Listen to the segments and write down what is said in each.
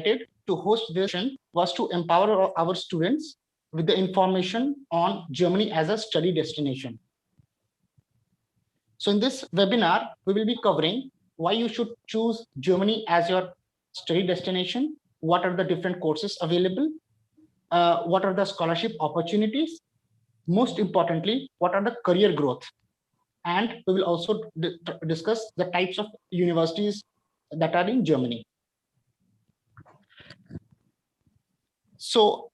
invited to host this session was to empower our students with the information on Germany as a study destination. So in this webinar, we will be covering why you should choose Germany as your study destination, what are the different courses available, what are the scholarship opportunities, most importantly, what are the career growth. And we will also discuss the types of universities that are in Germany. So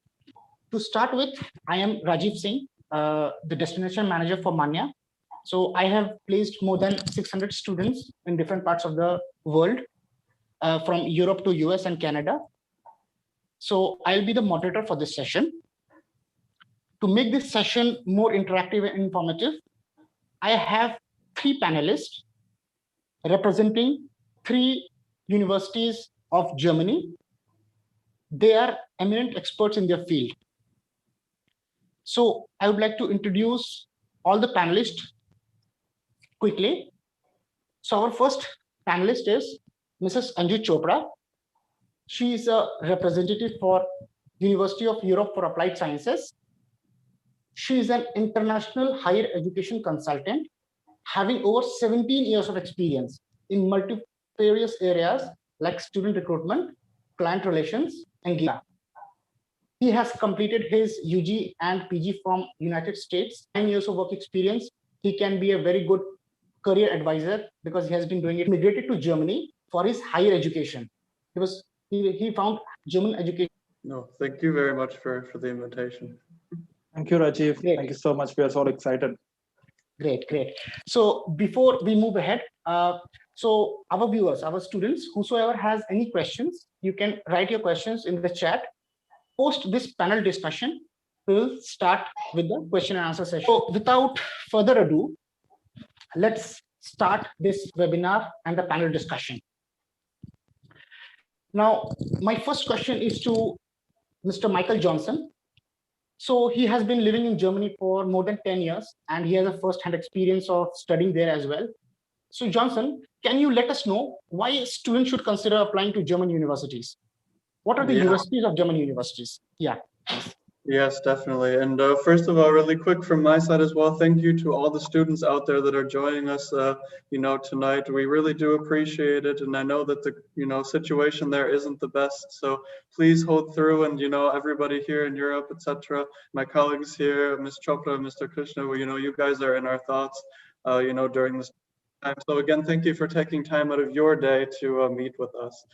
to start with, I am Rajiv Singh, the destination manager for Manya. So I have placed more than 600 students in different parts of the world, from Europe to US and Canada. So I'll be the moderator for this session. To make this session more interactive and informative, I have 3 panelists representing 3 universities of Germany. They are eminent experts in their field. So I would like to introduce all the panelists quickly. So our first panelist is Mrs. Anju Chopra. She is a representative for University of Europe for Applied Sciences. She is an international higher education consultant, having over 17 years of experience in multifarious areas like student recruitment, client relations, and GMAT. He has completed his UG and PG from United States, 9 years of work experience. He can be a very good career advisor because he has been doing it. He migrated to Germany for his higher education. He found German education. No, thank you very much for the invitation. Thank you, Rajiv. Great. Thank you so much. We are so excited. Great. So before we move ahead, so our viewers, our students, whosoever has any questions, you can write your questions in the chat. Post this panel discussion, we'll start with the question and answer session. So without further ado, let's start this webinar and the panel discussion. Now, my first question is to Mr. Michael Johnson. So he has been living in Germany for more than 10 years, and he has a first-hand experience of studying there as well. So Johnson, can you let us know why students should consider applying to German universities? What are the USPs of German universities? Yeah. Yes, definitely. And first of all, really quick from my side as well, thank you to all the students out there that are joining us, tonight. We really do appreciate it. And I know that the, situation there isn't the best. So please hold through, and, everybody here in Europe, etc. My colleagues here, Ms. Chopra, Mr. Krishna, you guys are in our thoughts, during this time. So again, thank you for taking time out of your day to meet with us.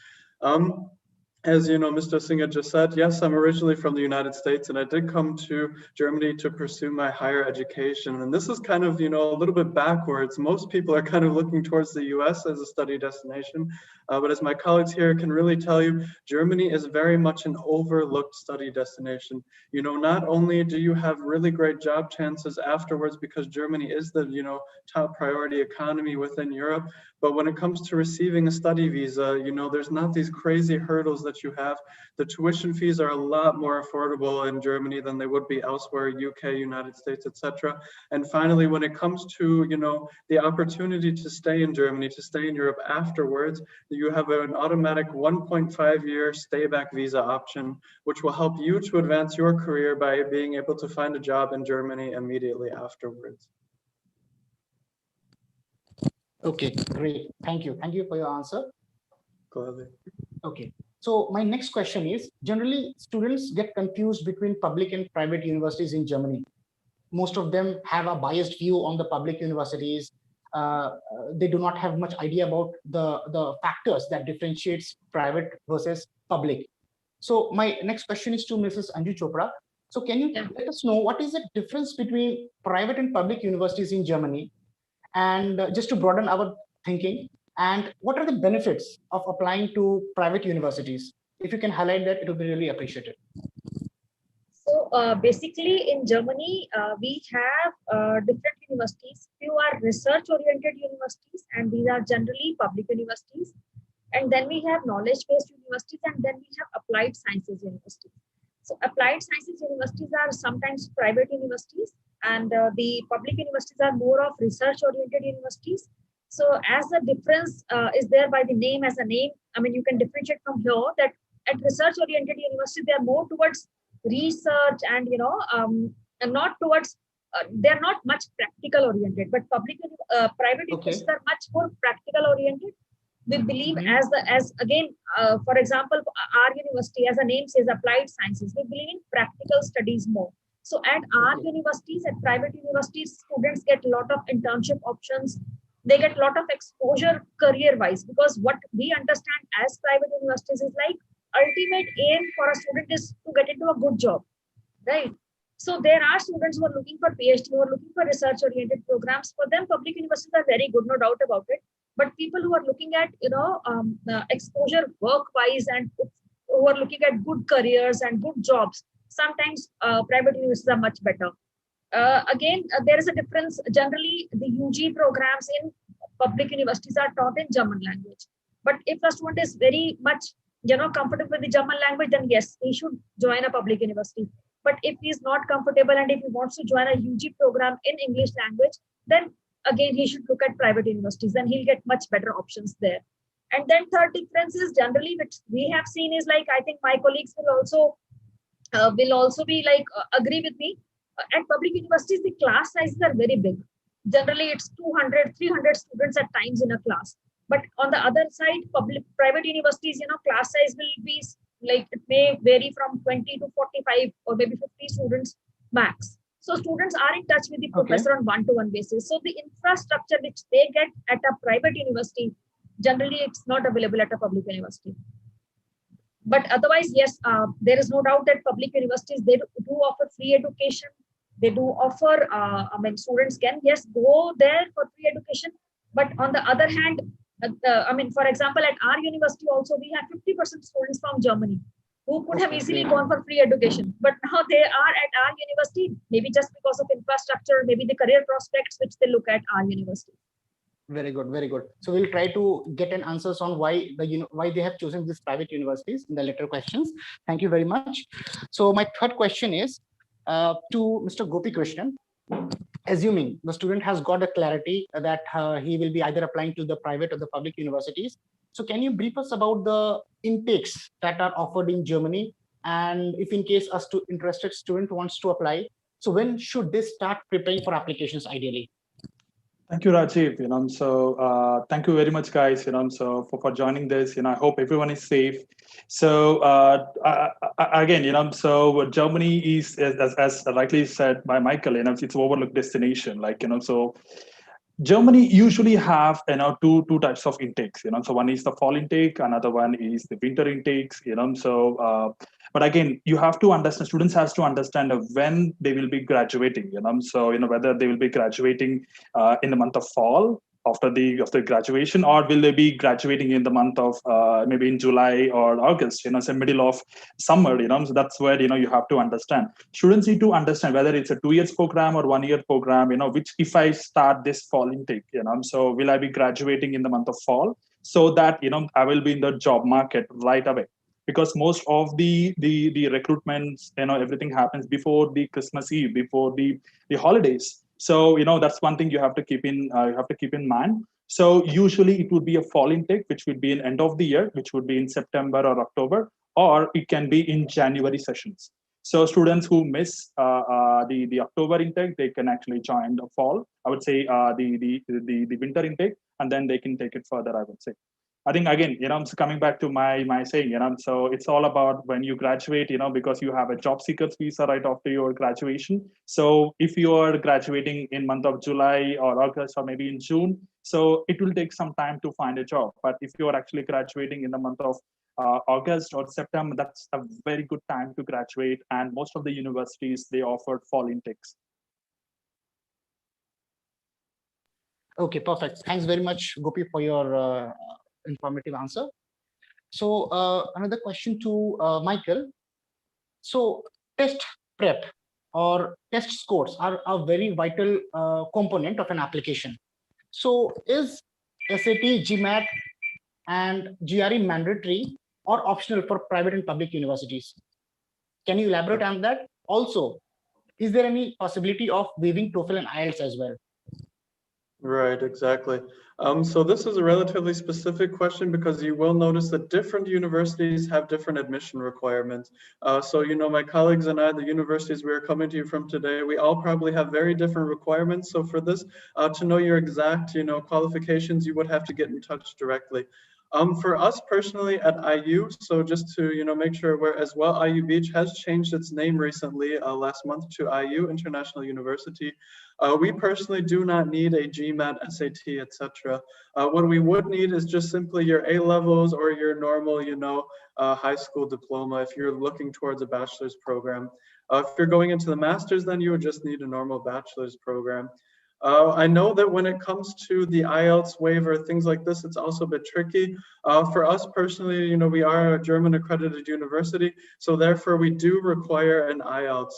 As you know, Mr. Singer just said, yes, I'm originally from the United States, and I did come to Germany to pursue my higher education. And this is kind of, a little bit backwards. Most people are kind of looking towards the US as a study destination. But as my colleagues here can really tell you, Germany is very much an overlooked study destination. Not only do you have really great job chances afterwards because Germany is the, top priority economy within Europe, but when it comes to receiving a study visa, there's not these crazy hurdles that you have. The tuition fees are a lot more affordable in Germany than they would be elsewhere, UK, United States, etc. And finally, when it comes to, the opportunity to stay in Germany, to stay in Europe afterwards, you have an automatic 1.5-year stay-back visa option, which will help you to advance your career by being able to find a job in Germany immediately afterwards. Okay, great. Thank you. Thank you for your answer. Gladly. Okay. So my next question is, generally students get confused between public and private universities in Germany. Most of them have a biased view on the public universities. They do not have much idea about the factors that differentiates private versus public. So my next question is to Mrs. Anju Chopra. So can you let us know what is the difference between private and public universities in Germany? And just to broaden our thinking, and what are the benefits of applying to private universities? If you can highlight that, it would be really appreciated. So basically in Germany, we have different universities. Few are research-oriented universities, and these are generally public universities. And then we have knowledge-based universities, and then we have applied sciences universities. So applied sciences universities are sometimes private universities, and the public universities are more of research-oriented universities. So as the difference is there by the name as a name, I mean, you can differentiate from here that at research-oriented universities, they are more towards research and and not towards. They're not much practical oriented, but private universities are much more practical oriented. We believe as again, for example, our university, as the name says, applied sciences. We believe in practical studies more. So at our universities, at private universities, students get a lot of internship options. They get a lot of exposure career-wise, because what we understand as private universities is like ultimate aim for a student is to get into a good job, right? So there are students who are looking for PhD, who are looking for research-oriented programs. For them, public universities are very good, no doubt about it. But people who are looking at exposure work-wise and who are looking at good careers and good jobs, sometimes private universities are much better. Again, there is a difference. Generally, the UG programs in public universities are taught in German language. But if a student is very much comfortable with the German language, then yes, he should join a public university. But if he is not comfortable and if he wants to join a UG program in English language, then again he should look at private universities. Then he'll get much better options there. And then third difference is generally, which we have seen, is like, I think my colleagues will also be like agree with me. At public universities, the class sizes are very big. Generally, it's 200, 300 students at times in a class. But on the other side, private universities, class size will be like, it may vary from 20 to 45 or maybe 50 students max. So students are in touch with the professor on one-to-one basis. So the infrastructure which they get at a private university, generally it's not available at a public university. But otherwise, yes, there is no doubt that public universities, they do offer free education. They do offer, students can, yes, go there for free education. But on the other hand, for example, at our university also, we have 50% students from Germany who could have easily gone for free education. But now they are at our university, maybe just because of infrastructure, maybe the career prospects which they look at our university. Very good, very good. So we'll try to get an answers on why they have chosen these private universities in the later questions. Thank you very much. So my third question is to Mr. Gopi Krishnan. Assuming the student has got a clarity that he will be either applying to the private or the public universities. So can you brief us about the intakes that are offered in Germany? And if in case a interested student wants to apply, so when should they start preparing for applications ideally? Thank you, Rajiv. Thank you very much, guys. For joining this. I hope everyone is safe. So again, so Germany is, as rightly said by Michael, it's an overlooked destination. So Germany usually have two types of intakes. So one is the fall intake, another one is the winter intakes. But again, you have to understand, students has to understand when they will be graduating. So whether they will be graduating in the month of fall after the graduation, or will they be graduating in the month of maybe in July or August, so middle of summer, so that's where, you have to understand. Students need to understand whether it's a 2 years program or 1 year program, which if I start this fall intake, so will I be graduating in the month of fall, so that, I will be in the job market right away. Because most of the recruitments, everything happens before the Christmas Eve, before the holidays. So, that's one thing you have to keep in mind. So usually it would be a fall intake, which would be in end of the year, which would be in September or October, or it can be in January sessions. So students who miss the October intake, they can actually join the fall. I would say the winter intake, and then they can take it further, I would say. I think again, so coming back to my saying, so it's all about when you graduate, because you have a job seekers visa right after your graduation. So if you are graduating in month of July or August or maybe in June, so it will take some time to find a job. But if you are actually graduating in the month of August or September, that's a very good time to graduate. And most of the universities, they offer fall intakes. Okay, perfect. Thanks very much, Gopi, for your informative answer. So another question to Michael. So test prep or test scores are a very vital component of an application. So is SAT, GMAT, and GRE mandatory or optional for private and public universities? Can you elaborate on that? Also, is there any possibility of waiving TOEFL and IELTS as well? Right, exactly. So this is a relatively specific question because you will notice that different universities have different admission requirements. So, my colleagues and I, the universities we are coming to you from today, we all probably have very different requirements. So for this, to know your exact, qualifications, you would have to get in touch directly. For us personally at IU, so just to, make sure we're as well, IU Beach has changed its name recently, last month to IU International University. We personally do not need a GMAT, SAT, etc. What we would need is just simply your A levels or your normal, high school diploma if you're looking towards a bachelor's program. If you're going into the master's, then you would just need a normal bachelor's program. I know that when it comes to the IELTS waiver, things like this, it's also a bit tricky. For us personally, we are a German accredited university, so therefore we do require an IELTS.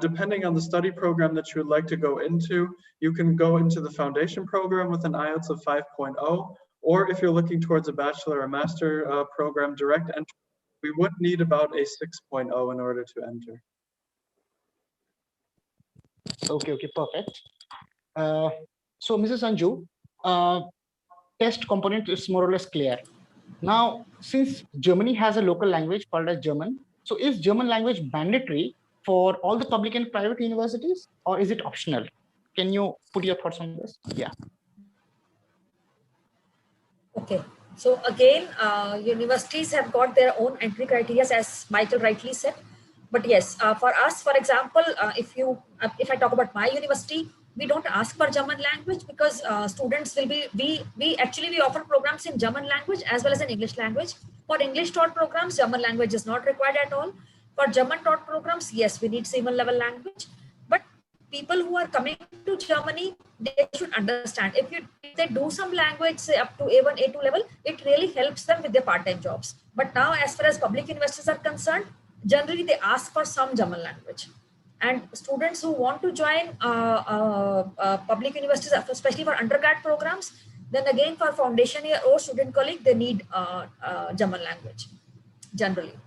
Depending on the study program that you would like to go into, you can go into the foundation program with an IELTS of 5.0, or if you're looking towards a bachelor or master program direct entry, we would need about a 6.0 in order to enter. Okay, perfect. So Mrs. Anju, test component is more or less clear. Now, since Germany has a local language called as German, so is German language mandatory for all the public and private universities, or is it optional? Can you put your thoughts on this? Yeah. Okay. So again, universities have got their own entry criteria, as Michael rightly said. But yes, for us, for example, if I talk about my university, we don't ask for German language because students will be, we offer programs in German language as well as in English language. For English taught programs, German language is not required at all. For German taught programs, yes, we need C1 level language. But people who are coming to Germany, they should understand if they do some language, say up to A1, A2 level, it really helps them with their part-time jobs. But now, as far as public universities are concerned, generally they ask for some German language. And students who want to join public universities, especially for undergrad programs, then again for foundation year or student colleague, they need German language generally.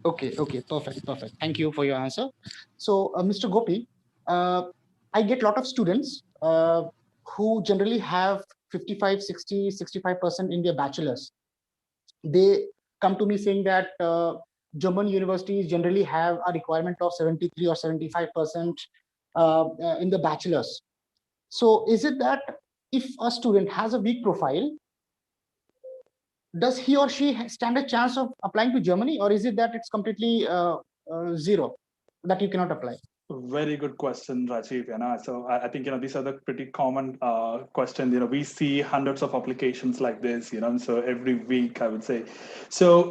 Okay, perfect. Thank you for your answer. So, Mr. Gopi, I get a lot of students who generally have 55, 60, 65% in their bachelors. They come to me saying that German universities generally have a requirement of 73 or 75% in the bachelors. So is it that if a student has a weak profile, does he or she stand a chance of applying to Germany, or is it that it's completely zero, that you cannot apply? Very good question, Rajiv. So I think these are the pretty common questions. We see hundreds of applications like this. So every week I would say. So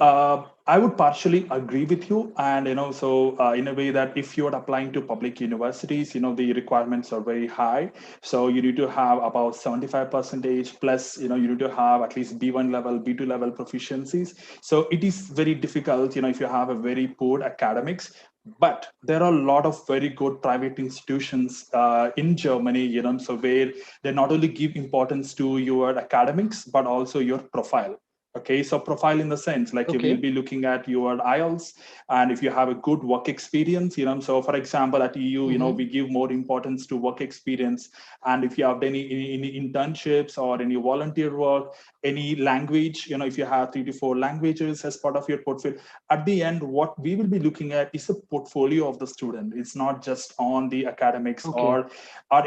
I would partially agree with you, and so in a way that if you're applying to public universities, the requirements are very high. So you need to have about 75% plus. You need to have at least B1 level, B2 level proficiencies. So it is very difficult. If you have a very poor academics. But there are a lot of very good private institutions in Germany, so where they not only give importance to your academics, but also your profile. Okay, so profile in the sense like you will be looking at your IELTS, and if you have a good work experience, so for example at EU, we give more importance to work experience, and if you have any internships or any volunteer work, any language, if you have 3 to 4 languages as part of your portfolio, at the end, what we will be looking at is a portfolio of the student. It's not just on the academics or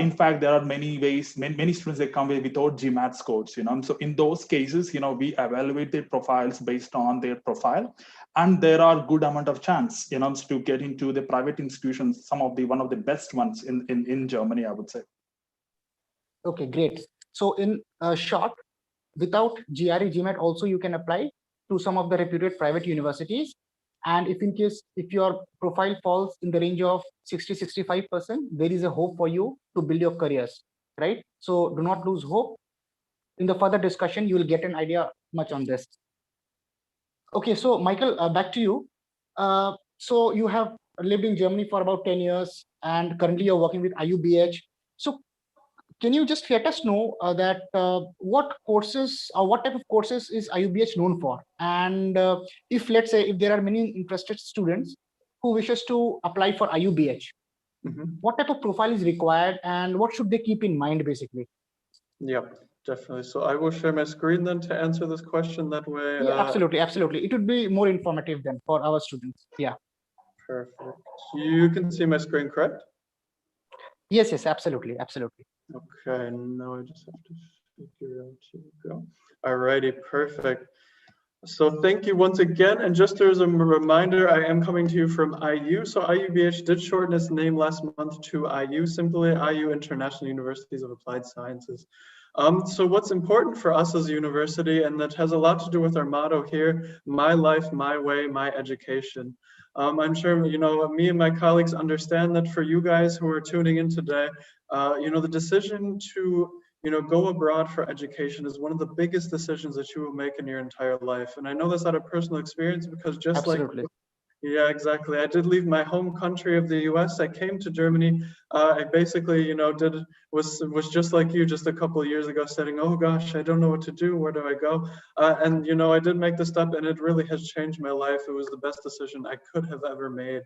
in fact, there are many ways, many students that come without GMAT scores, So in those cases, we evaluate their profiles based on their profile. And there are good amount of chance, to get into the private institutions, one of the best ones in Germany, I would say. Okay, great. So in short, without GRE, GMAT also you can apply to some of the reputed private universities. And if your profile falls in the range of 60-65%, there is a hope for you to build your careers, right? So do not lose hope. In the further discussion, you will get an idea much on this. Okay, so Michael, back to you. So you have lived in Germany for about 10 years, and currently you're working with IUBH. So can you just let us know that what courses or what type of courses is IUBH known for? And if let's say if there are many interested students who wishes to apply for IUBH, what type of profile is required and what should they keep in mind basically? Yep, definitely. So I will share my screen then to answer this question that way. Yeah, absolutely, absolutely. It would be more informative then for our students. Yeah. Perfect. You can see my screen, correct? Yes, yes, absolutely, absolutely. Okay, now I just have to figure out to go. Alrighty, perfect. So thank you once again. And just as a reminder, I am coming to you from IU. So IUBH did shorten its name last month to IU, simply IU International Universities of Applied Sciences. So what's important for us as a university, and that has a lot to do with our motto here, my life, my way, my education. I'm sure, me and my colleagues understand that for you guys who are tuning in today, the decision to go abroad for education is one of the biggest decisions that you will make in your entire life. And I know this out of personal experience because just Absolutely. yeah, exactly. I did leave my home country of the US. I came to Germany. I basically, was just like you just a couple of years ago saying, oh gosh, I don't know what to do. Where do I go? And, I did make the step and it really has changed my life. It was the best decision I could have ever made.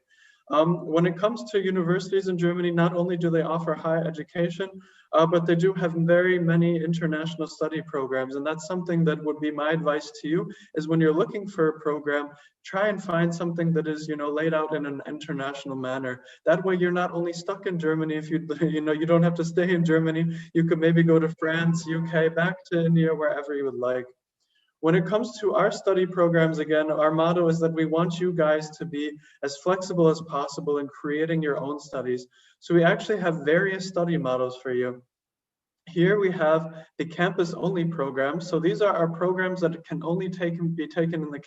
When it comes to universities in Germany, not only do they offer higher education, but they do have very many international study programs. And that's something that would be my advice to you is when you're looking for a program, try and find something that is, laid out in an international manner. That way you're not only stuck in Germany. If you don't have to stay in Germany, you could maybe go to France, UK, back to India, wherever you would like. When it comes to our study programs, again, our motto is that we want you guys to be as flexible as possible in creating your own studies. So we actually have various study models for you. Here we have the campus-only programs. So these are our programs that can only be taken in the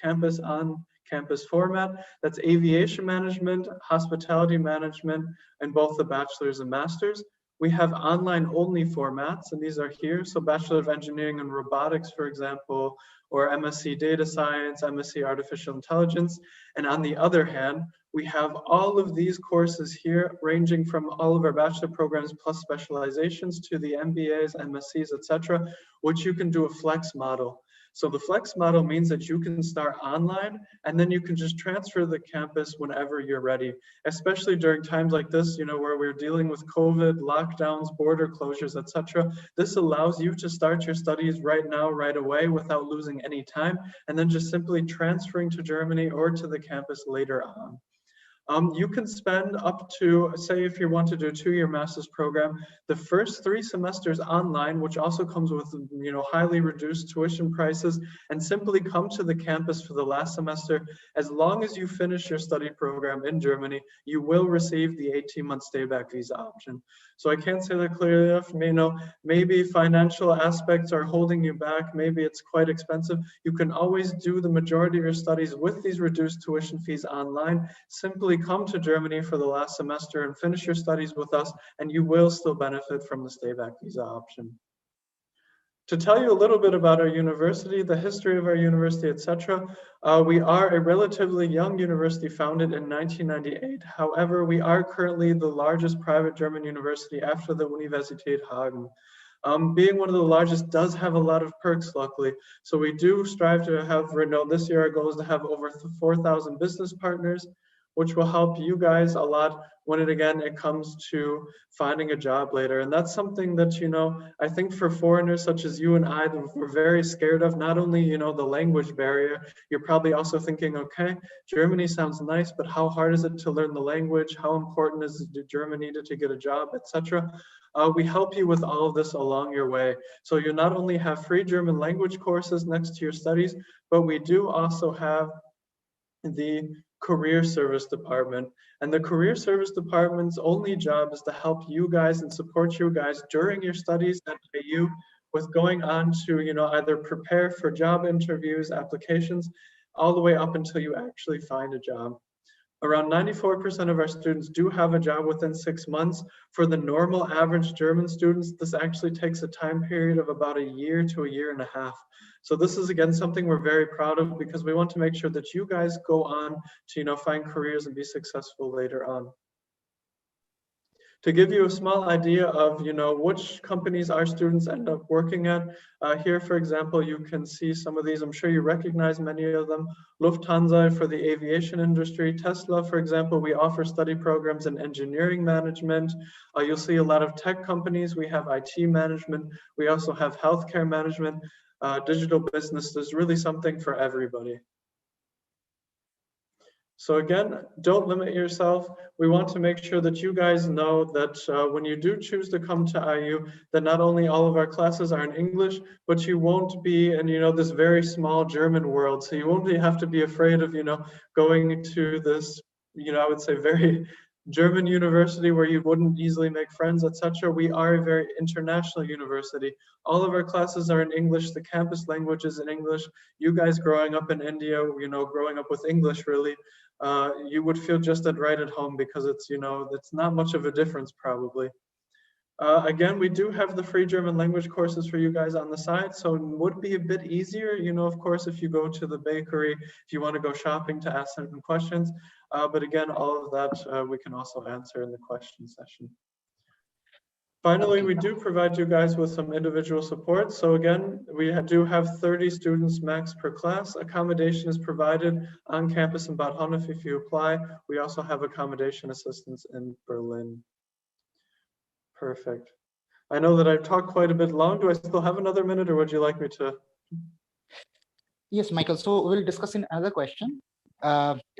campus format. That's aviation management, hospitality management, and both the bachelor's and master's. We have online-only formats, and these are here. So Bachelor of Engineering and Robotics, for example, or MSc Data Science, MSc Artificial Intelligence. And on the other hand, we have all of these courses here, ranging from all of our bachelor programs plus specializations to the MBAs, MSCs, etc., which you can do a flex model. So the flex model means that you can start online and then you can just transfer the campus whenever you're ready, especially during times like this, where we're dealing with COVID, lockdowns, border closures, etc. This allows you to start your studies right now, right away, without losing any time, and then just simply transferring to Germany or to the campus later on. You can spend up to, say, if you want to do a 2-year master's program, the first 3 semesters online, which also comes with, highly reduced tuition prices, and simply come to the campus for the last semester. As long as you finish your study program in Germany, you will receive the 18-month stay-back visa option. So I can't say that clearly enough. Maybe financial aspects are holding you back. Maybe it's quite expensive. You can always do the majority of your studies with these reduced tuition fees online. Simply come to Germany for the last semester and finish your studies with us, and you will still benefit from the stay-back visa option. To tell you a little bit about our university, the history of our university, etc., we are a relatively young university founded in 1998. However, we are currently the largest private German university after the Universität Hagen. Being one of the largest does have a lot of perks, luckily. So we do strive to have, this year our goal is to have over 4,000 business partners, which will help you guys a lot when it comes to finding a job later. And that's something that, I think for foreigners such as you and I, that we're very scared of, not only, the language barrier. You're probably also thinking, okay, Germany sounds nice, but how hard is it to learn the language? How important is Germany to get a job, etc.? We help you with all of this along your way. So you not only have free German language courses next to your studies, but we do also have the Career Service Department. And the Career Service Department's only job is to help you guys and support you guys during your studies at IU with going on to, either prepare for job interviews, applications, all the way up until you actually find a job. Around 94% of our students do have a job within 6 months. For the normal average German students, this actually takes a time period of about a year to a year and a half. So this is, again, something we're very proud of because we want to make sure that you guys go on to, find careers and be successful later on. To give you a small idea of, which companies our students end up working at, here, for example, you can see some of these. I'm sure you recognize many of them. Lufthansa for the aviation industry. Tesla, for example, we offer study programs in engineering management. You'll see a lot of tech companies. We have IT management. We also have healthcare management, digital business. There's really something for everybody. So again, don't limit yourself. We want to make sure that you guys know that when you do choose to come to IU, that not only all of our classes are in English, but you won't be in, this very small German world. So you won't have to be afraid of, going to this, I would say very German university where you wouldn't easily make friends, etc. We are a very international university. All of our classes are in English. The campus language is in English. You guys growing up in India, growing up with English really, you would feel just right at home because it's, it's not much of a difference probably. Again, we do have the free German language courses for you guys on the side, so it would be a bit easier, of course, if you go to the bakery, if you want to go shopping to ask certain questions. But again, all of that we can also answer in the question session. Finally, we do provide you guys with some individual support. So again, we do have 30 students max per class. Accommodation is provided on campus in Bad Honnef if you apply. We also have accommodation assistance in Berlin. Perfect. I know that I've talked quite a bit long. Do I still have another minute or would you like me to? Yes, Michael. So we'll discuss in another question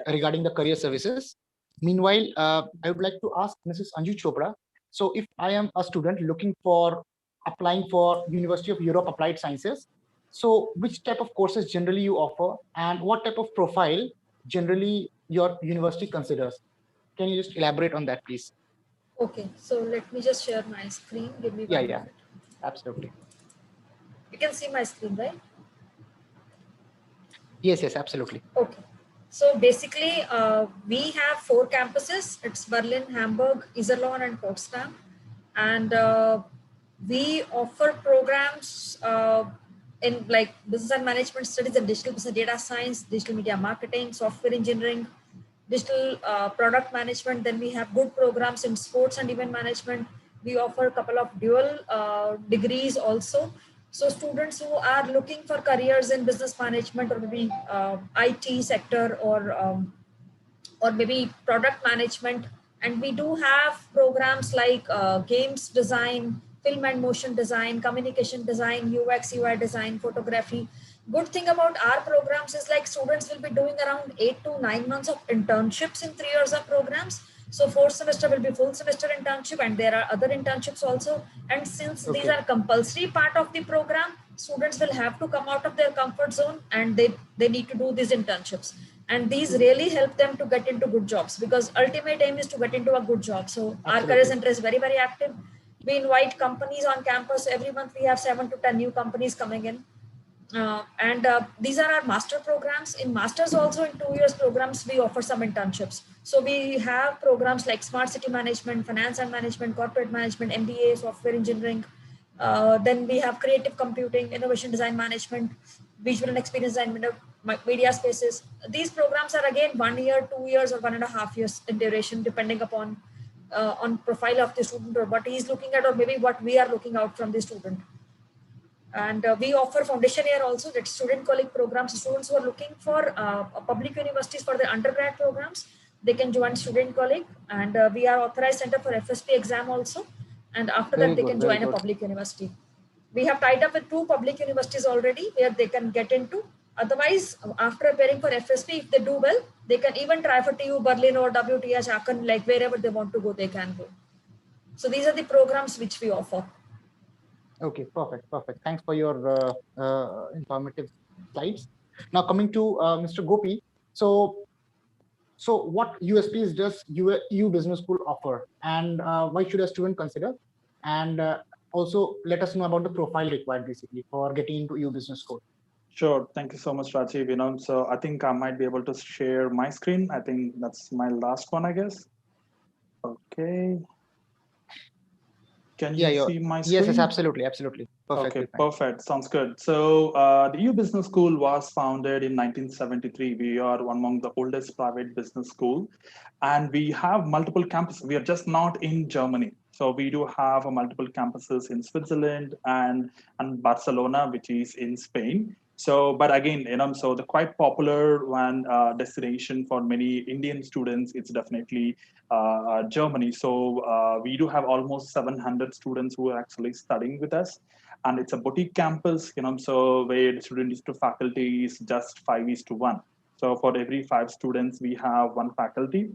regarding the career services. Meanwhile, I would like to ask Mrs. Anju Chopra. So if I am a student looking for applying for University of Europe Applied Sciences, so which type of courses generally you offer and what type of profile generally your university considers? Can you just elaborate on that, please? Okay, so let me just share my screen. Give me one minute. Absolutely. You can see my screen, right? Yes, absolutely. Okay. So basically, we have 4 campuses. It's Berlin, Hamburg, Iserlohn, and Potsdam. And we offer programs in like business and management studies and digital business data science, digital media marketing, software engineering, digital product management. Then we have good programs in sports and event management. We offer a couple of dual degrees also. So students who are looking for careers in business management or maybe IT sector or maybe product management. And we do have programs like games design, film and motion design, communication design, UX, UI design, photography. Good thing about our programs is like students will be doing around 8 to 9 months of internships in 3 years of programs. So 4th semester will be full semester internship and there are other internships also. And since these are compulsory part of the program, students will have to come out of their comfort zone and they need to do these internships. And these really help them to get into good jobs because ultimate aim is to get into a good job. So our career center is very, very active. We invite companies on campus. Every month we have 7 to 10 new companies coming in. These are our master programs. In masters also in 2 years programs, we offer some internships. So we have programs like smart city management, finance and management, corporate management, MBA, software engineering. Then we have creative computing, innovation design management, visual and experience design, media spaces. These programs are again 1 year, 2 years, or 1.5 years in duration, depending upon on profile of the student or what he is looking at, or maybe what we are looking out from the student. And we offer foundation year also, that student colleague programs. Students who are looking for public universities for their undergrad programs, they can join student colleague. And we are authorized center for FSP exam also. And after that, they can join a public university. We have tied up with 2 public universities already where they can get into. Otherwise, after appearing for FSP, if they do well, they can even try for TU Berlin or WTH Aachen, like wherever they want to go, they can go. So these are the programs which we offer. Okay, perfect. Thanks for your informative slides. Now coming to Mr. Gopi. So what USPs does EU Business School offer, and why should a student consider? And also let us know about the profile required basically for getting into EU Business School. Sure. Thank you so much, Rajiv. So I think I might be able to share my screen. I think that's my last one, I guess. Okay. Can you see my screen? Yes, absolutely. Perfectly Okay, fine. perfect. Sounds good. So the EU Business School was founded in 1973. We are one among the oldest private business school, and we have multiple campuses. We are just not in Germany. So we do have multiple campuses in Switzerland and Barcelona, which is in Spain. So, but again, so the quite popular one destination for many Indian students, it's definitely Germany. So we do have almost 700 students who are actually studying with us, and it's a boutique campus, so where the student is to faculty is just 5:1. So for every 5 students, we have one faculty.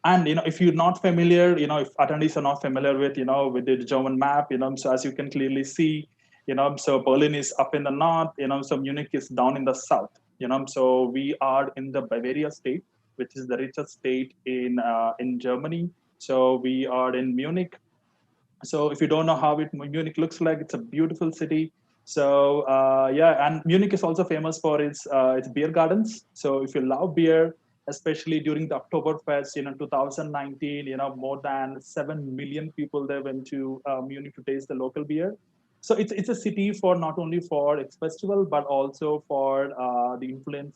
And if you're not familiar, if attendees are not familiar with with the German map, so as you can clearly see, so Berlin is up in the north, so Munich is down in the south, so we are in the Bavaria state, which is the richest state in Germany. So we are in Munich. So if you don't know how Munich looks like, it's a beautiful city. So yeah, and Munich is also famous for its beer gardens. So if you love beer, especially during the Oktoberfest, 2019, more than 7 million people there went to Munich to taste the local beer. So it's a city for not only for its festival, but also for the influence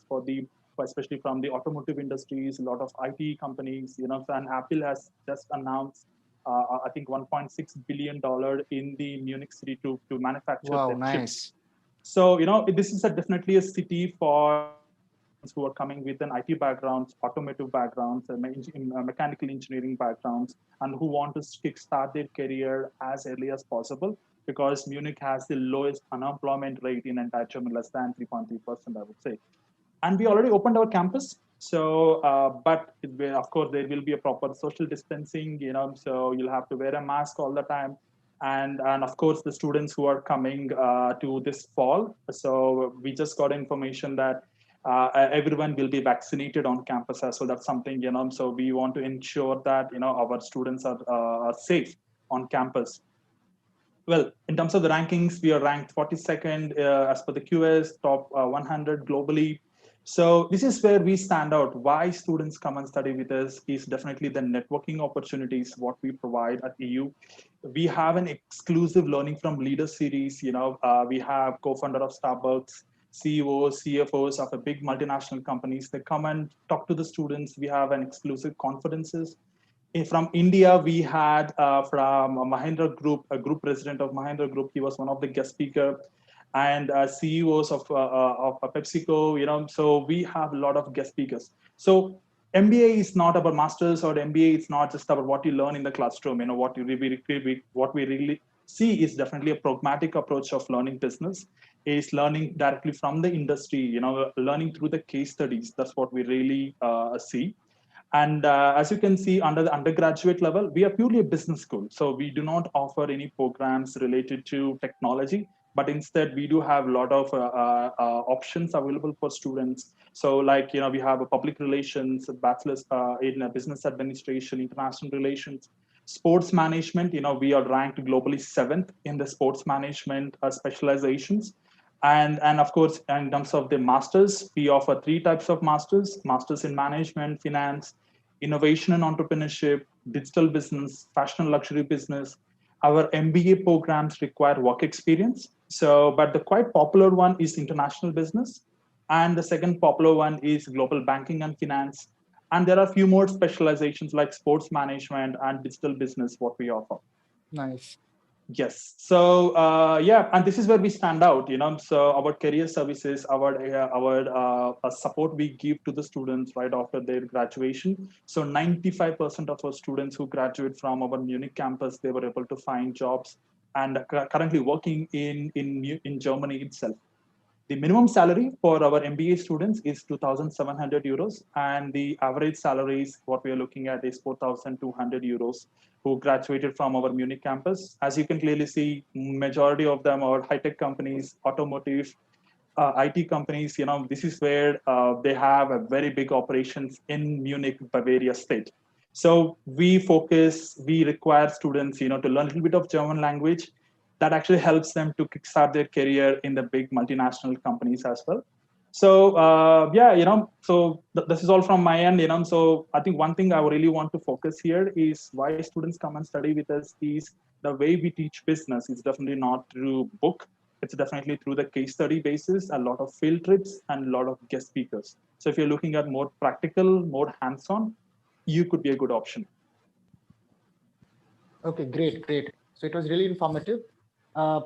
especially from the automotive industries, a lot of IT companies, and Apple has just announced I think $1.6 billion in the Munich city to manufacture Wow, their chips. nice. So this is definitely a city for students who are coming with an IT backgrounds, automotive backgrounds, mechanical engineering backgrounds, and who want to kickstart their career as early as possible. Because Munich has the lowest unemployment rate in entire Germany, less than 3.3%, I would say. And we already opened our campus. So, but of course, there will be a proper social distancing, so you'll have to wear a mask all the time. And of course, the students who are coming to this fall. So we just got information that everyone will be vaccinated on campus as well. That's something, so we want to ensure that, our students are safe on campus. Well, in terms of the rankings, we are ranked 42nd as per the QS, top 100 globally. So this is where we stand out. Why students come and study with us is definitely the networking opportunities, what we provide at EU. We have an exclusive learning from leader series. We have co-founder of Starbucks, CEOs, CFOs of a big multinational companies. They come and talk to the students. We have an exclusive conferences. From India, we had from Mahindra Group, a group president of Mahindra Group. He was one of the guest speaker, and CEOs of PepsiCo. So we have a lot of guest speakers. So MBA is not about masters, or MBA is not just about what you learn in the classroom. What we really see is definitely a pragmatic approach of learning business. Is learning directly from the industry. Learning through the case studies. That's what we really see. And as you can see, under the undergraduate level, we are purely a business school. So we do not offer any programs related to technology, but instead we do have a lot of options available for students. So like, we have a public relations, a bachelor's in business administration, international relations, sports management. We are ranked globally 7th in the sports management specializations. And of course, in terms of the masters, we offer 3 types of masters in management, finance, innovation and entrepreneurship, digital business, fashion and luxury business. Our MBA programs require work experience. So, but the quite popular one is international business. And the second popular one is global banking and finance. And there are a few more specializations like sports management and digital business, what we offer. Nice. Yes. So yeah, and this is where we stand out. So our career services, our support we give to the students right after their graduation. So 95% of our students who graduate from our Munich campus, they were able to find jobs and currently working in Germany itself. The minimum salary for our MBA students is 2,700 euros, and the average salaries, what we are looking at, is 4,200 euros, who graduated from our Munich campus. As you can clearly see, majority of them are high-tech companies, automotive, IT companies. This is where they have a very big operations in Munich, Bavaria state. So we require students, to learn a little bit of German language. That actually helps them to kickstart their career in the big multinational companies as well. So yeah, so this is all from my end. So I think one thing I really want to focus here is why students come and study with us is the way we teach business is definitely not through book. it's definitely through the case study basis, a lot of field trips, and a lot of guest speakers. So if you're looking at more practical, more hands-on, you could be a good option. Okay, great. So it was really informative.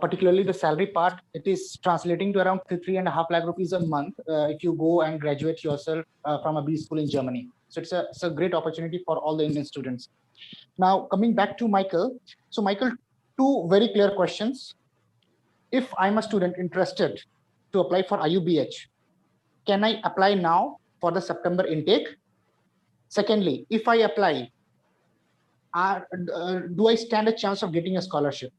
Particularly the salary part, it is translating to around 3.5 lakh rupees a month if you go and graduate yourself from a B school in Germany. So it's a great opportunity for all the Indian students. Now, coming back to Michael. So Michael, two very clear questions. If I'm a student interested to apply for IUBH, can I apply now for the September intake? Secondly, if I apply, do I stand a chance of getting a scholarship?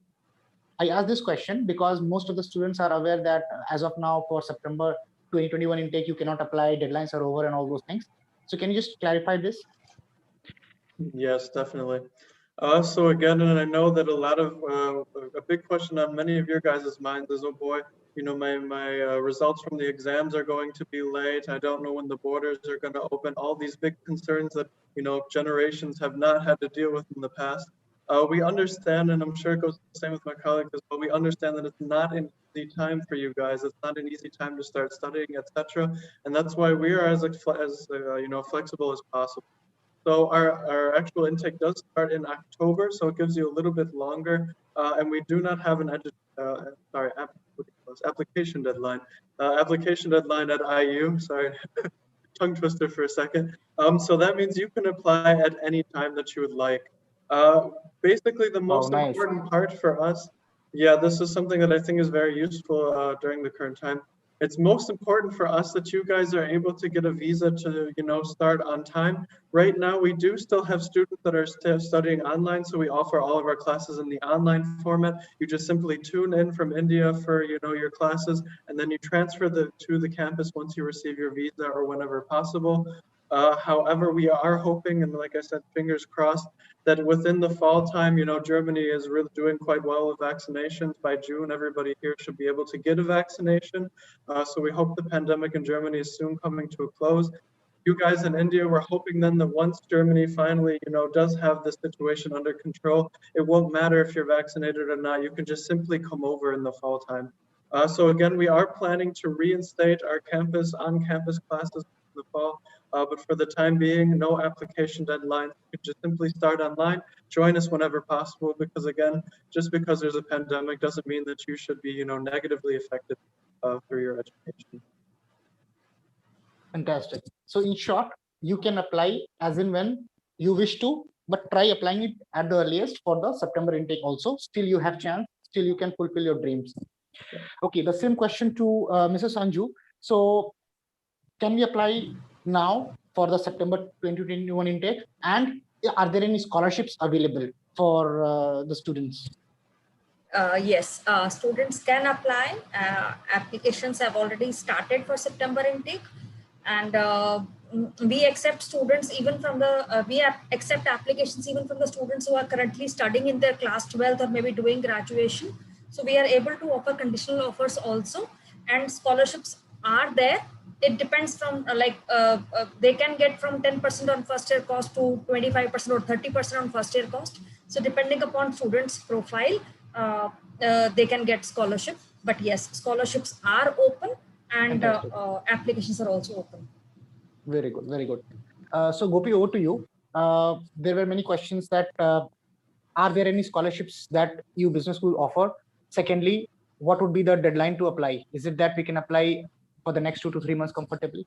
I ask this question because most of the students are aware that as of now for September 2021 intake, you cannot apply, deadlines are over and all those things. So can you just clarify this? Yes, definitely. So again, and I know that a big question on many of your guys' minds is, oh boy, my results from the exams are going to be late. I don't know when the borders are going to open. All these big concerns that generations have not had to deal with in the past. We understand, and I'm sure it goes the same with my colleagues as well. We understand that it's not an easy time for you guys. It's not an easy time to start studying, etc. And that's why we are as flexible as possible. So our actual intake does start in October, so it gives you a little bit longer, and we do not have an application deadline. Application deadline at IU. Sorry, tongue twister for a second. So that means you can apply at any time that you would like. Basically, the most important part for us, yeah, this is something that I think is very useful during the current time. It's most important for us that you guys are able to get a visa to, start on time. Right now, we do still have students that are still studying online, so we offer all of our classes in the online format. You just simply tune in from India for, your classes, and then you transfer to the campus once you receive your visa or whenever possible. However, we are hoping, and like I said, fingers crossed, that within the fall time, Germany is really doing quite well with vaccinations. By June, everybody here should be able to get a vaccination. So we hope the pandemic in Germany is soon coming to a close. You guys in India, we're hoping then that once Germany finally, does have the situation under control, it won't matter if you're vaccinated or not. You can just simply come over in the fall time. So again, we are planning to reinstate our on-campus classes in the fall. But for the time being, no application deadline. You can just simply start online, join us whenever possible, because again, just because there's a pandemic doesn't mean that you should be, negatively affected through your education. Fantastic. So in short, you can apply as in when you wish to, but try applying it at the earliest for the September intake also. Still you have chance, still you can fulfill your dreams. Okay, the same question to Mrs. Anju. So can we apply now for the September 2021 intake? And are there any scholarships available for the students? Yes, students can apply. Applications have already started for September intake, and we accept students even from the accept applications even from the students who are currently studying in their class 12th or maybe doing graduation. So we are able to offer conditional offers also, and scholarships are there. It depends from they can get from 10% on first year cost to 25% or 30% on first year cost. So depending upon students' profile, they can get scholarship. But yes, scholarships are open, and applications are also open. Very good, very good. So Gopi, over to you. There were many questions that are there any scholarships that you business school offer? Secondly, what would be the deadline to apply? Is it that we can apply for the next 2 to 3 months comfortably?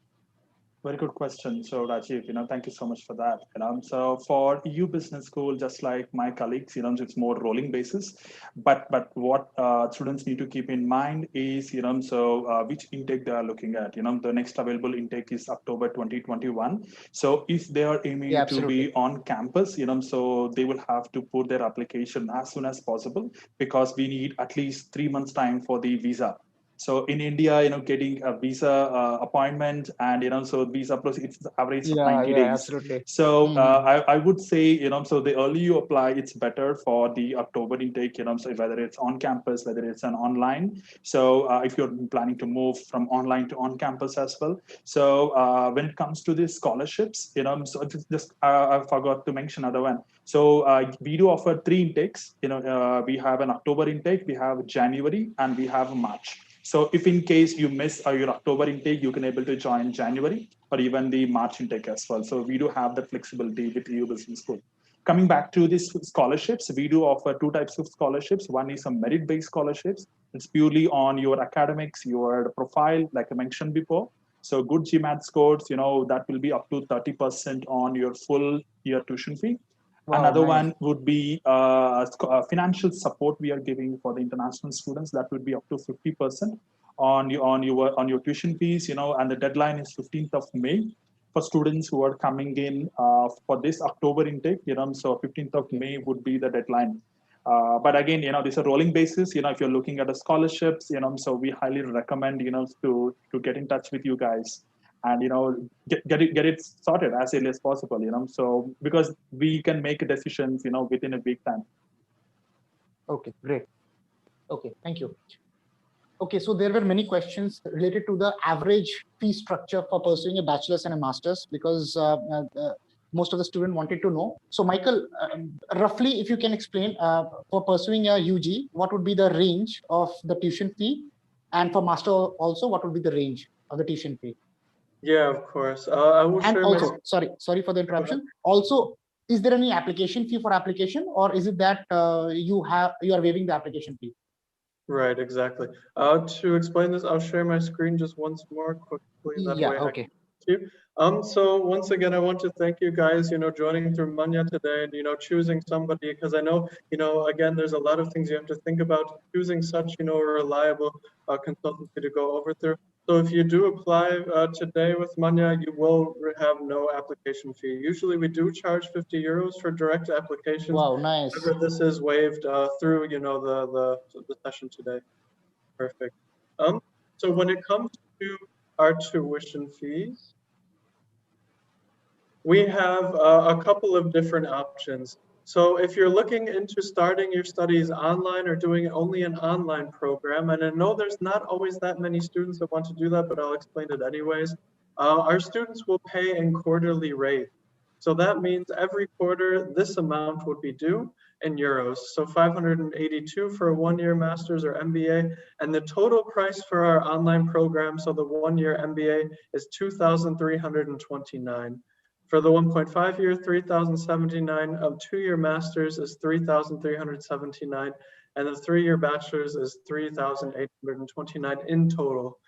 Very good question. So Rajiv, thank you so much for that. So for EU Business School, just like my colleagues, it's more rolling basis. But what students need to keep in mind is, which intake they are looking at. The next available intake is October 2021. So if they are aiming to be on campus, so they will have to put their application as soon as possible, because we need at least 3 months time for the visa. So in India, getting a visa appointment and, so visa process, it's the average of 90 days. Absolutely. So I would say, so the earlier you apply, it's better for the October intake, so whether it's on campus, whether it's an online. So if you're planning to move from online to on campus as well. So when it comes to the scholarships, so just I forgot to mention another one. So we do offer 3 intakes. We have an October intake, we have January, and we have March. So if in case you miss your October intake, you can able to join January or even the March intake as well. So we do have that flexibility with EU Business School. Coming back to these scholarships, we do offer 2 types of scholarships. One is a merit-based scholarships. It's purely on your academics, your profile, like I mentioned before. So good GMAT scores, that will be up to 30% on your full year tuition fee. Wow, Another nice. one would be financial support we are giving for the international students. That would be up to 50% on your tuition fees. And the deadline is 15th of May for students who are coming in for this October intake. So 15th of May would be the deadline. But again, this is a rolling basis. If you're looking at the scholarships, so we highly recommend to get in touch with you guys. And get it sorted as early as possible. So because we can make decisions within a week time. Okay, great. Okay, thank you. Okay, so there were many questions related to the average fee structure for pursuing a bachelor's and a master's, because most of the students wanted to know. So Michael, roughly if you can explain for pursuing a UG, what would be the range of the tuition fee, and for master also, what would be the range of the tuition fee? Yeah, of course. I will And share also, sorry for the interruption. Also, is there any application fee for application, or is it that you are waiving the application fee? Right, exactly. To explain this, I'll share my screen just once more quickly. That way Okay. I can you. So once again, I want to thank you guys, joining through Manya today and, choosing somebody, because I know, again, there's a lot of things you have to think about choosing such, a reliable consultancy to go over through. So if you do apply today with Manya, you will have no application fee. Usually we do charge 50 euros for direct applications. Wow, nice. However, this is waived through, the session today. Perfect. So when it comes to our tuition fees, we have a couple of different options. So if you're looking into starting your studies online or doing only an online program, and I know there's not always that many students that want to do that, but I'll explain it anyways. Our students will pay in quarterly rate. So that means every quarter, this amount would be due in euros. So 582 for a 1-year master's or MBA. And the total price for our online program, so the 1-year MBA, is 2,329. For the 1.5 year, 3,079. 2-year master's is 3,379. And the 3-year bachelor's is 3,829 in total.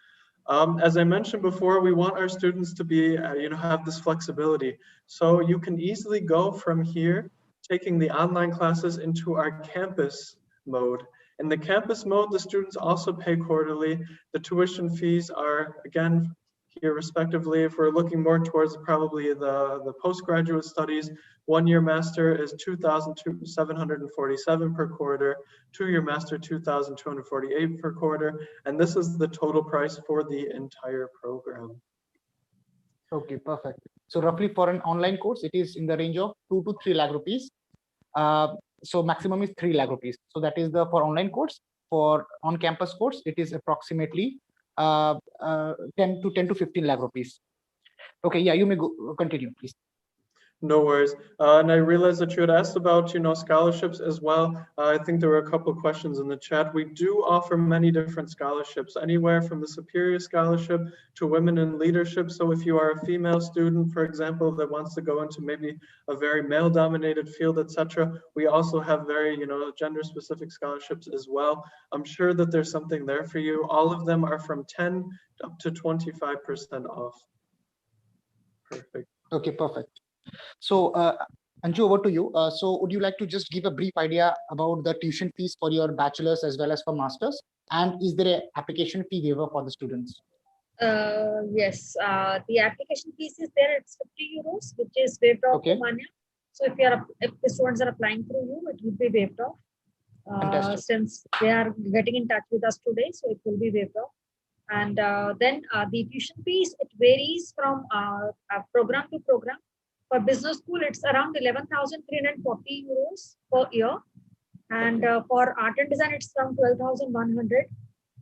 As I mentioned before, we want our students to be, have this flexibility. So you can easily go from here, taking the online classes, into our campus mode. In the campus mode, the students also pay quarterly. The tuition fees are, again, here respectively. If we're looking more towards probably the postgraduate studies, 1-year master is 2,747 per quarter, 2-year master 2,248 per quarter, and this is the total price for the entire program. Okay, perfect. So roughly for an online course, it is in the range of 2 to 3 lakh rupees. So maximum is 3 lakh rupees. So that is the for online course. For on-campus course, it is approximately 10 to 15 lakh rupees. Okay, yeah, you may go continue, please. No worries. And I realized that you had asked about, scholarships as well. I think there were a couple of questions in the chat. We do offer many different scholarships, anywhere from the Superior Scholarship to Women in Leadership. So if you are a female student, for example, that wants to go into maybe a very male-dominated field, etc., we also have very, gender-specific scholarships as well. I'm sure that there's something there for you. All of them are from 10 up to 25% off. Perfect. Okay, perfect. So, Anju, over to you. So would you like to just give a brief idea about the tuition fees for your bachelor's as well as for master's? And is there an application fee waiver for the students? Yes, the application fees is there. It's 50 euros, which is waived off for Manya. So if the students are applying through you, it will be waived off. Since they are getting in touch with us today, so it will be waived off. And then the tuition fees, it varies from program to program. For business school, it's around 11,340 euros per year. And for art and design, it's around 12,100.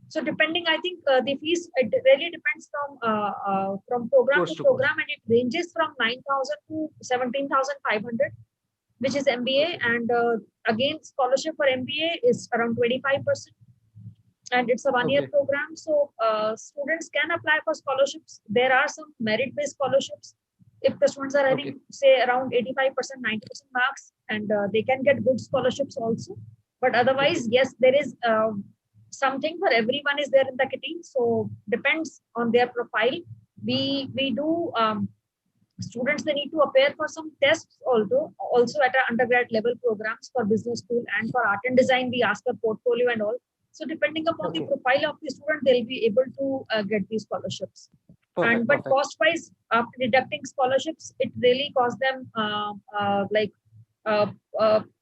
So depending, I think the fees, it really depends from program to program, and it ranges from 9,000 to 17,500, which is MBA. And again, scholarship for MBA is around 25%. And it's a one-year program. So students can apply for scholarships. There are some merit-based scholarships. If the students are having, say, around 85%, 90% marks, and they can get good scholarships also. But otherwise, yes, there is something for everyone is there in the kitty. So depends on their profile. We do students, they need to appear for some tests also at our undergrad level programs for business school, and for art and design we ask a portfolio and all. So depending upon the profile of the student, they'll be able to get these scholarships. But cost wise, after deducting scholarships, it really costs them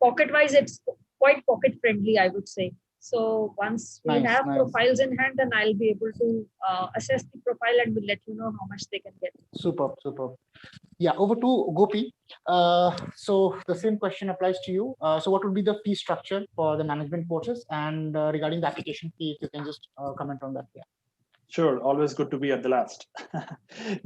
pocket wise, it's quite pocket friendly, I would say. So once we have profiles in hand, then I'll be able to assess the profile and will let you know how much they can get. Superb. Yeah, over to Gopi. So the same question applies to you. So what would be the fee structure for the management courses, and regarding the application fee, if you can just comment on that? Yeah. Sure, always good to be at the last.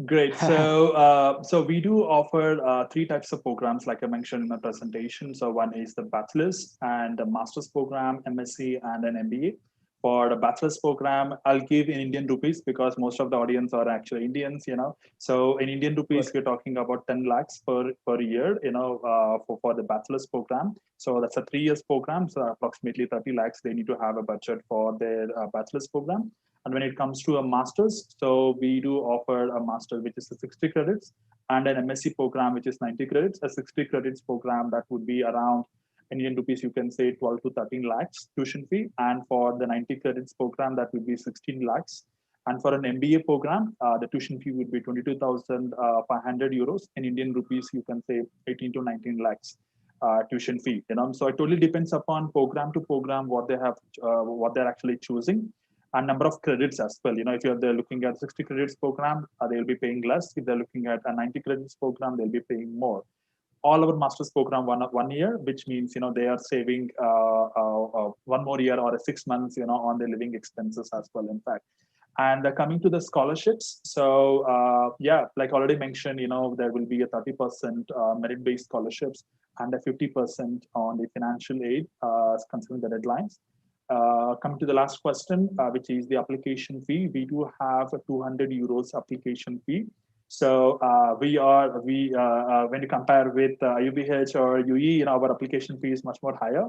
Great. So we do offer 3 types of programs, like I mentioned in my presentation. So one is the bachelor's and a master's program, MSc, and an MBA. For the bachelor's program, I'll give in Indian rupees because most of the audience are actually Indians, So in Indian rupees, we're talking about 10 lakhs per year, for the bachelor's program. So that's a 3 years program. So approximately 30 lakhs, they need to have a budget for their bachelor's program. And when it comes to a master's, so we do offer a master, which is 60 credits, and an MSc program, which is 90 credits. A 60 credits program, that would be around Indian rupees, you can say 12 to 13 lakhs tuition fee. And for the 90 credits program, that would be 16 lakhs. And for an MBA program, the tuition fee would be 22,500 euros. In Indian rupees, you can say 18 to 19 lakhs tuition fee. So it totally depends upon program to program what they have, what they're actually choosing, and number of credits as well. If they're looking at 60 credits program, they'll be paying less. If they're looking at a 90 credits program, they'll be paying more. All our master's program 1 year, which means they are saving 1 more year or 6 months, on their living expenses as well. In fact, and coming to the scholarships, so like already mentioned, there will be a 30% merit-based scholarships and a 50% on the financial aid, considering the deadlines. Coming to the last question, which is the application fee, we do have a 200 euros application fee. So when you compare with UBH or UE, our application fee is much more higher.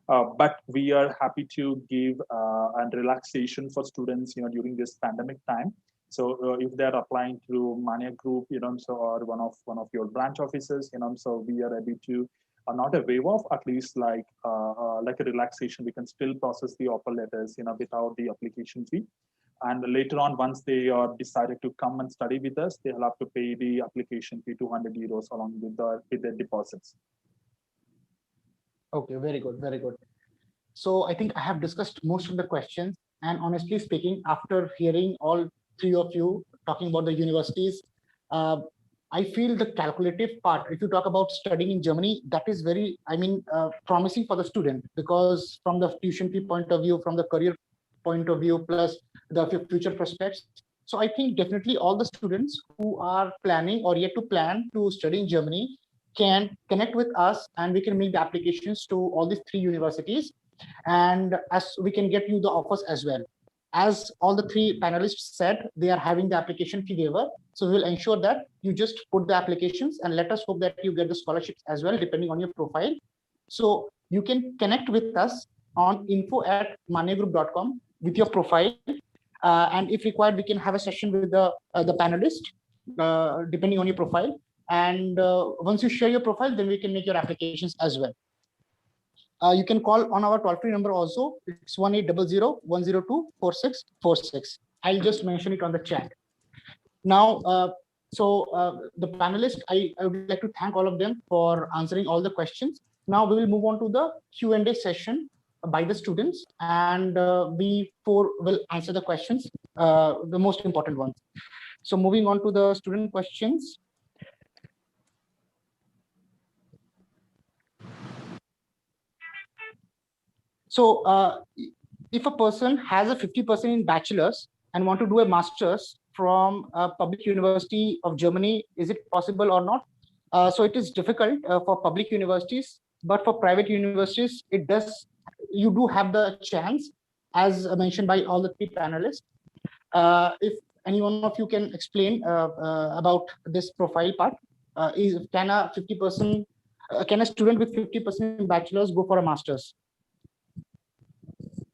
But we are happy to give a relaxation for students, during this pandemic time. So if they're applying through Mania Group, or one of your branch offices, so we are able to not a waive off, at least like a relaxation. We can still process the offer letters, without the application fee. And later on, once they are decided to come and study with us, they'll have to pay the application fee 200 euros along with their deposits. Okay, very good. So I think I have discussed most of the questions, and honestly speaking, after hearing all 3 of you talking about the universities, I feel the calculative part, if you talk about studying in Germany, that is very, promising for the student, because from the tuition fee point of view, from the career point of view, plus the future prospects. So I think definitely all the students who are planning or yet to plan to study in Germany can connect with us, and we can make the applications to all these 3 universities, and as we can get you the offers as well. As all the 3 panelists said, they are having the application fee waiver. So we'll ensure that you just put the applications, and let us hope that you get the scholarships as well, depending on your profile. So you can connect with us on info@maniagroup.com with your profile. And if required, we can have a session with the panelist, depending on your profile. And once you share your profile, then we can make your applications as well. You can call on our toll-free number also. It's 1800-102-4646. I'll just mention it on the chat. Now, the panelists, I would like to thank all of them for answering all the questions. Now we will move on to the Q&A session by the students, and we four will answer the questions, the most important ones. So moving on to the student questions. So if a person has a 50% in bachelor's and want to do a master's from a public university of Germany, is it possible or not? So it is difficult for public universities, but for private universities, it does. You do have the chance, as mentioned by all the three panelists. If any one of you can explain about this profile part, can a 50%, can a student with 50% bachelor's go for a master's?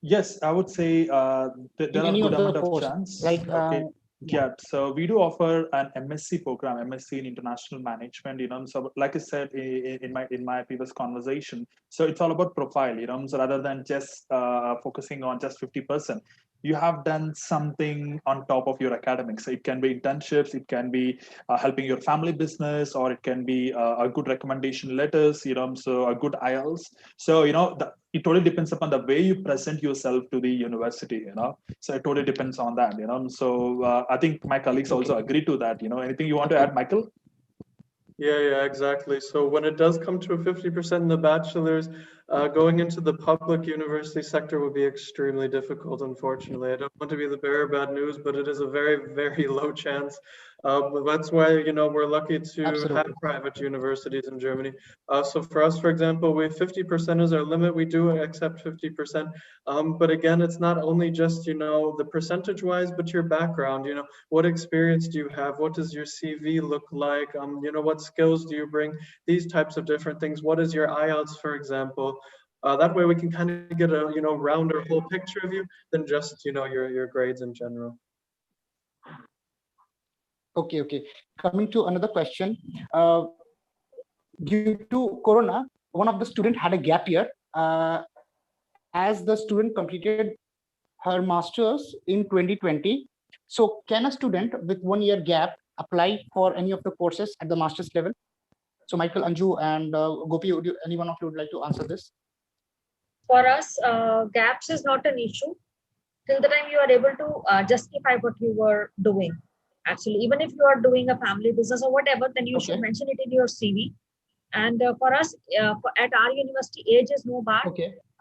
Yes, I would say there are good amount of chance. Like, okay. Yeah, so we do offer an MSc program, MSc in International Management. So like I said in my previous conversation, so it's all about profile. So rather than just focusing on just 50%, you have done something on top of your academics. So it can be internships, it can be helping your family business, or it can be a good recommendation letters. So a good IELTS. So it totally depends upon the way you present yourself to the university. So it totally depends on that. So I think my colleagues also agree to that. Anything you want to add, Michael? Yeah, exactly. So when it does come to a 50% in the bachelor's, going into the public university sector would be extremely difficult, unfortunately. I don't want to be the bearer of bad news, but it is a very, very low chance. But that's why, we're lucky to have private universities in Germany. So for us, for example, we have 50% is our limit. We do accept 50%. But again, it's not only just, the percentage wise, but your background, what experience do you have? What does your CV look like? What skills do you bring? These types of different things. What is your IELTS, for example? That way we can kind of get a, rounder whole picture of you than just, your grades in general. Okay. Coming to another question. Due to Corona, one of the students had a gap year. As the student completed her master's in 2020. So can a student with 1 year gap apply for any of the courses at the master's level? So Michael, Anju, and Gopi, any one of you would like to answer this? For us, gaps is not an issue till the time you are able to justify what you were doing. Actually, even if you are doing a family business or whatever, then you should mention it in your CV. And for us, at our university, age is no bar,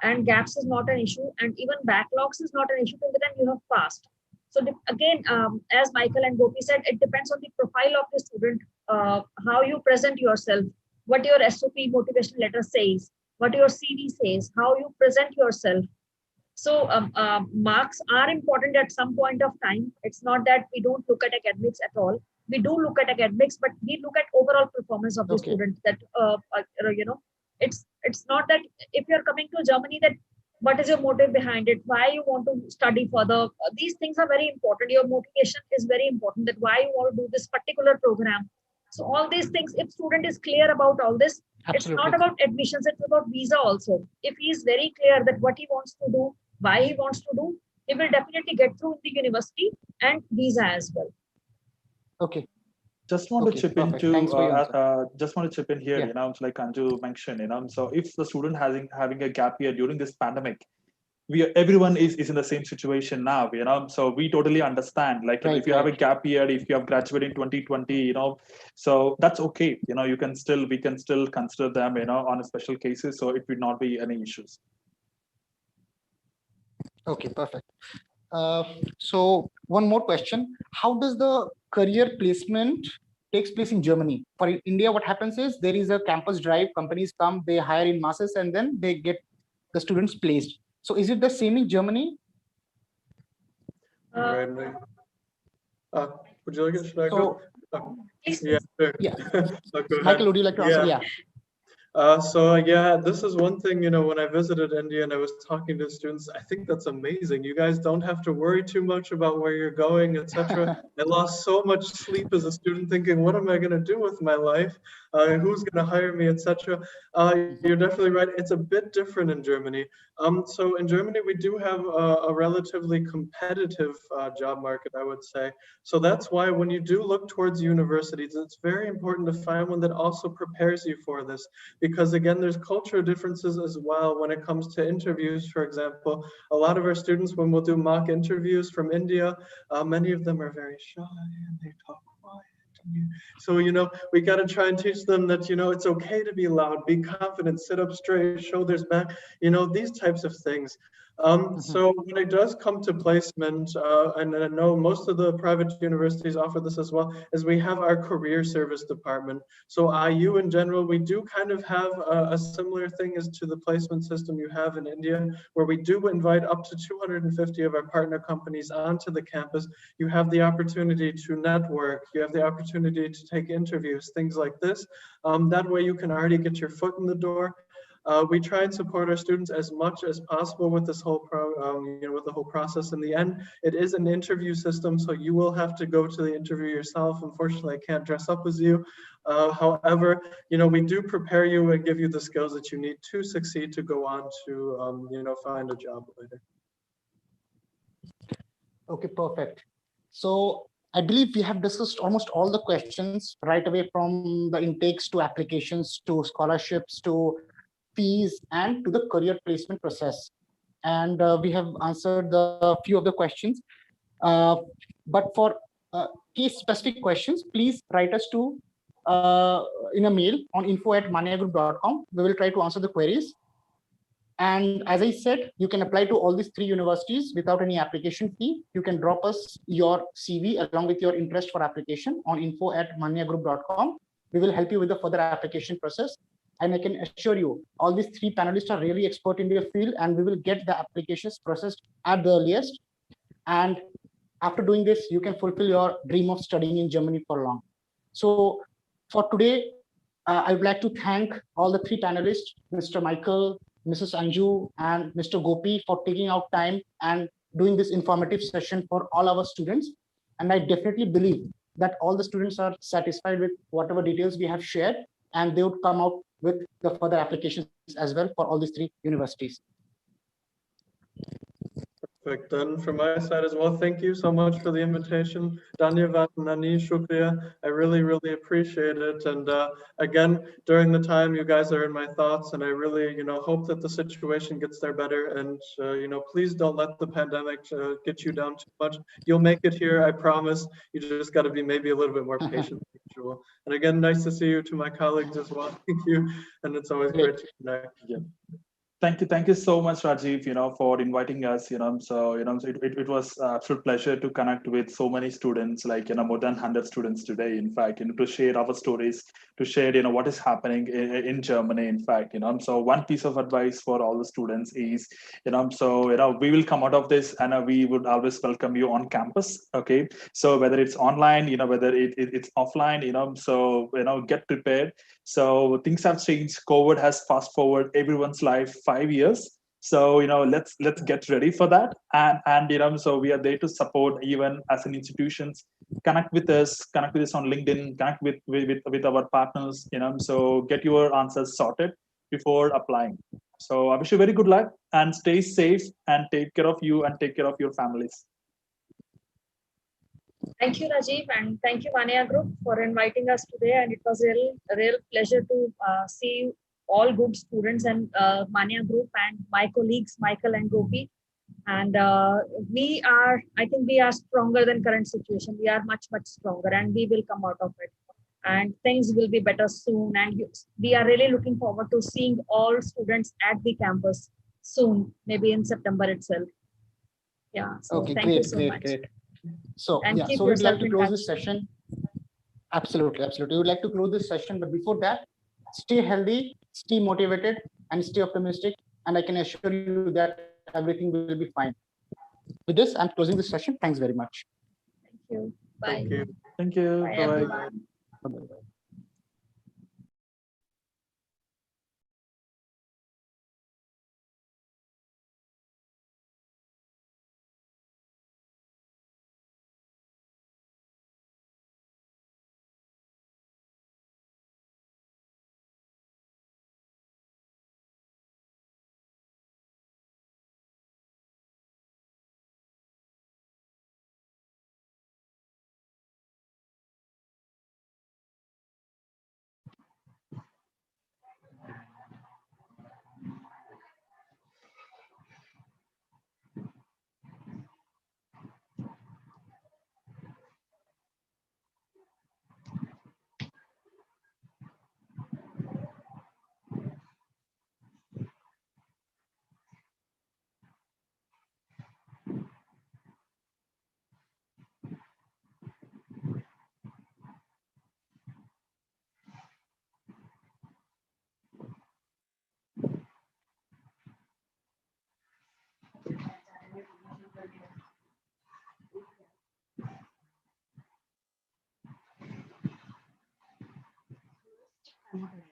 and gaps is not an issue, and even backlogs is not an issue till the time you have passed. So again, as Michael and Gopi said, it depends on the profile of the student, how you present yourself, what your SOP motivation letter says, what your CV says, how you present yourself. So marks are important at some point of time. It's not that we don't look at academics at all. We do look at academics, but we look at overall performance of the student. That it's not that if you're coming to Germany, that what is your motive behind it? Why you want to study further? These things are very important. Your motivation is very important. That why you want to do this particular program. So all these things, if student is clear about all this, it's not about admissions. It's about visa also. If he is very clear that what he wants to do, why he wants to do, he will definitely get through the university and visa as well. Okay. Just want to chip in too. Just want to chip in here. Like Anju mentioned. So if the student having a gap year during this pandemic, everyone is in the same situation now. So we totally understand. Like if you have a gap year, if you have graduated in 2020, so that's okay. We can still consider them, on a special cases. So it would not be any issues. Okay, perfect. So one more question. How does the career placement takes place in Germany? For India, what happens is there is a campus drive, companies come, they hire in masses, and then they get the students placed. So is it the same in Germany? Would you like it? Should I go? Yeah, sure. Michael, would you like to answer? So this is one thing, when I visited India and I was talking to students, I think that's amazing. You guys don't have to worry too much about where you're going, etc. I lost so much sleep as a student thinking, what am I going to do with my life? Who's going to hire me, etc. You're definitely right. It's a bit different in Germany. So in Germany, we do have a relatively competitive job market, I would say. So that's why when you do look towards universities, it's very important to find one that also prepares you for this. because again, there's cultural differences as well when it comes to interviews. For example, a lot of our students, when we'll do mock interviews from India, many of them are very shy and they talk quiet. So, we got to try and teach them that, it's okay to be loud, be confident, sit up straight, shoulders back, these types of things. So when it does come to placement, and I know most of the private universities offer this as well, is we have our career service department. So IU in general, we do kind of have a similar thing as to the placement system you have in India, where we do invite up to 250 of our partner companies onto the campus. You have the opportunity to network, you have the opportunity to take interviews, things like this. That way you can already get your foot in the door. We try and support our students as much as possible with this whole with the whole process. In the end, it is an interview system, so you will have to go to the interview yourself. Unfortunately, I can't dress up as you. However, we do prepare you and give you the skills that you need to succeed to go on to, find a job later. Okay, perfect. So I believe we have discussed almost all the questions right away, from the intakes to applications to scholarships to fees and to the career placement process. And we have answered the few of the questions. But for case specific questions, please write us to in a mail on info@maniagroup.com. We will try to answer the queries. And as I said, you can apply to all these 3 universities without any application fee. You can drop us your CV along with your interest for application on info@maniagroup.com. We will help you with the further application process. And I can assure you, all these 3 panelists are really expert in their field, and we will get the applications processed at the earliest. And after doing this, you can fulfill your dream of studying in Germany for long. So for today, I would like to thank all the 3 panelists, Mr. Michael, Mrs. Anju, and Mr. Gopi, for taking out time and doing this informative session for all our students. And I definitely believe that all the students are satisfied with whatever details we have shared, and they would come out with the further applications as well for all these 3 universities. Perfect. And from my side as well, thank you so much for the invitation. Dhanyavad, Nani, Shukriya. I really, really appreciate it. And again, during the time, you guys are in my thoughts, and I really, hope that the situation gets there better. And, please don't let the pandemic get you down too much. You'll make it here, I promise. You just got to be maybe a little bit more patient than usual. And again, nice to see you, to my colleagues as well. Thank you. And it's always great to connect. Yeah. Thank you so much, Rajiv, for inviting us, so, it was an absolute pleasure to connect with so many students, like, more than 100 students today, in fact, to share our stories, to share, what is happening in Germany, in fact, so one piece of advice for all the students is, so, we will come out of this, and we would always welcome you on campus, okay? So whether it's online, whether it's offline, so, get prepared. So things have changed. COVID has fast forward everyone's life 5 years. So, let's get ready for that. And so we are there to support, even as an institutions. Connect with us on LinkedIn, connect with our partners, so get your answers sorted before applying. So I wish you very good luck, and stay safe, and take care of you and take care of your families. Thank you, Rajiv, and thank you, Mania Group, for inviting us today. And it was a real pleasure to see all good students and Mania Group and my colleagues, Michael and Gopi. And I think we are stronger than current situation. We are much, much stronger, and we will come out of it. And things will be better soon. And we are really looking forward to seeing all students at the campus soon, maybe in September itself. Yeah. So Okay, thank you so much. Great. So, And yeah, so we'd like to close this session. Absolutely. We would like to close this session, but before that, stay healthy, stay motivated, and stay optimistic. And I can assure you that everything will be fine. With this, I'm closing this session. Thanks very much. Thank you. Bye. Thank you. Thank you. Bye, Bye-bye. everyone. Bye-bye. not allowed.